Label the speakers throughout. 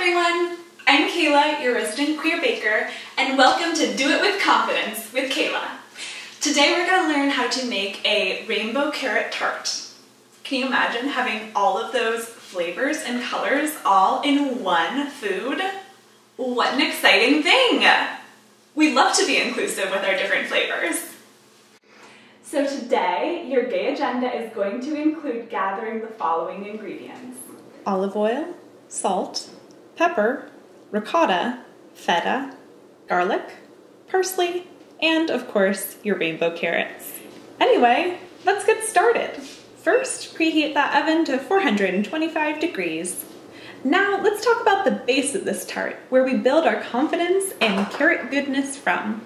Speaker 1: everyone! I'm Kayla, your resident queer baker, and welcome to Do It With Confidence with Kayla. Today we're going to learn how to make a rainbow carrot tart. Can you imagine having all of those flavors and colors all in one food? What an exciting thing! We love to be inclusive with our different flavors. So today, your gay agenda is going to include gathering the following ingredients:
Speaker 2: olive oil, salt, pepper, ricotta, feta, garlic, parsley, and of course, your rainbow carrots. Anyway, let's get started. First, preheat that oven to 425 degrees. Now, let's talk about the base of this tart, where we build our confidence and carrot goodness from.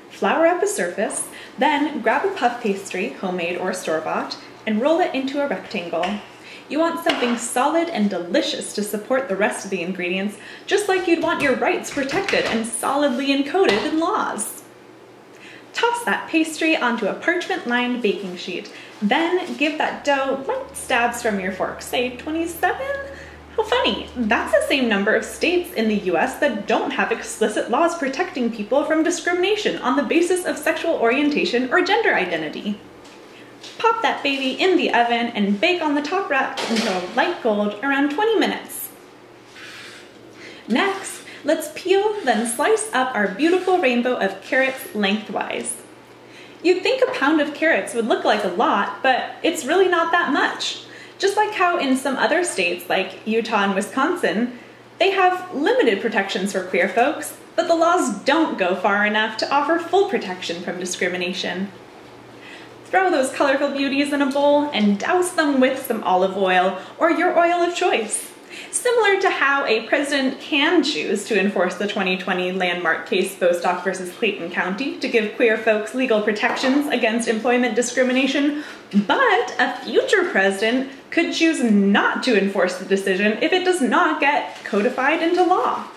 Speaker 2: Flour up a surface, then grab a puff pastry, homemade or store-bought, and roll it into a rectangle. You want something solid and delicious to support the rest of the ingredients, just like you'd want your rights protected and solidly encoded in laws. Toss that pastry onto a parchment-lined baking sheet, then give that dough light stabs from your fork, say 27? How funny, that's the same number of states in the US that don't have explicit laws protecting people from discrimination on the basis of sexual orientation or gender identity. Pop that baby in the oven and bake on the top rack until light gold around 20 minutes. Next, let's peel, then slice up our beautiful rainbow of carrots lengthwise. You'd think a pound of carrots would look like a lot, but it's really not that much. Just like how in some other states, like Utah and Wisconsin, they have limited protections for queer folks, but the laws don't go far enough to offer full protection from discrimination. Throw those colorful beauties in a bowl and douse them with some olive oil or your oil of choice. Similar to how a president can choose to enforce the 2020 landmark case Bostock versus Clayton County to give queer folks legal protections against employment discrimination, but a future president could choose not to enforce the decision if it does not get codified into law.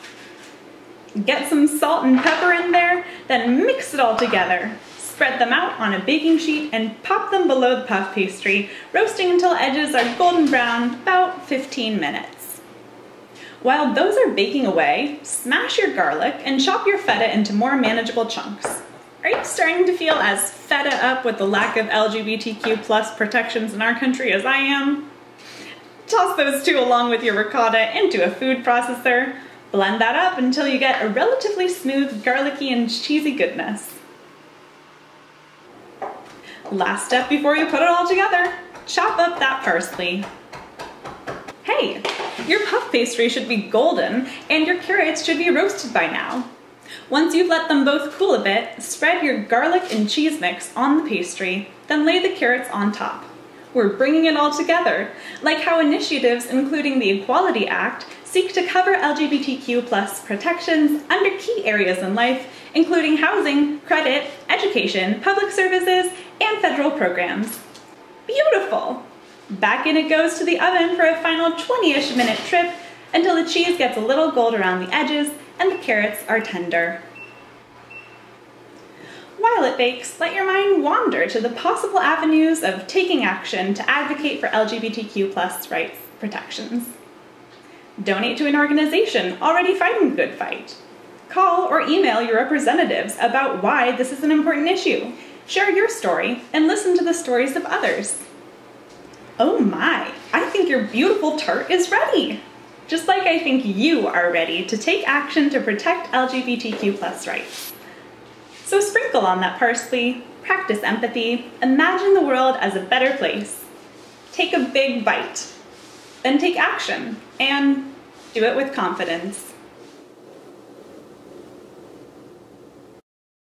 Speaker 2: Get some salt and pepper in there, then mix it all together. Spread them out on a baking sheet and pop them below the puff pastry, roasting until edges are golden brown, about 15 minutes. While those are baking away, smash your garlic and chop your feta into more manageable chunks. Are you starting to feel as feta up with the lack of LGBTQ+ protections in our country as I am? Toss those two along with your ricotta into a food processor. Blend that up until you get a relatively smooth, garlicky and cheesy goodness. Last step before you put it all together, chop up that parsley. Hey, your puff pastry should be golden and your carrots should be roasted by now. Once you've let them both cool a bit, spread your garlic and cheese mix on the pastry, then lay the carrots on top. We're bringing it all together, like how initiatives including the Equality Act seek to cover LGBTQ+ protections under key areas in life, including housing, credit, education, public services, and federal programs. Beautiful! Back in it goes to the oven for a final 20-ish minute trip until the cheese gets a little gold around the edges and the carrots are tender. While it bakes, let your mind wander to the possible avenues of taking action to advocate for LGBTQ+ rights protections. Donate to an organization already fighting the good fight. Call or email your representatives about why this is an important issue. Share your story and listen to the stories of others. Oh my, I think your beautiful tart is ready. Just like I think you are ready to take action to protect LGBTQ+ rights. So sprinkle on that parsley, practice empathy, imagine the world as a better place. Take a big bite, then take action, and do it with confidence.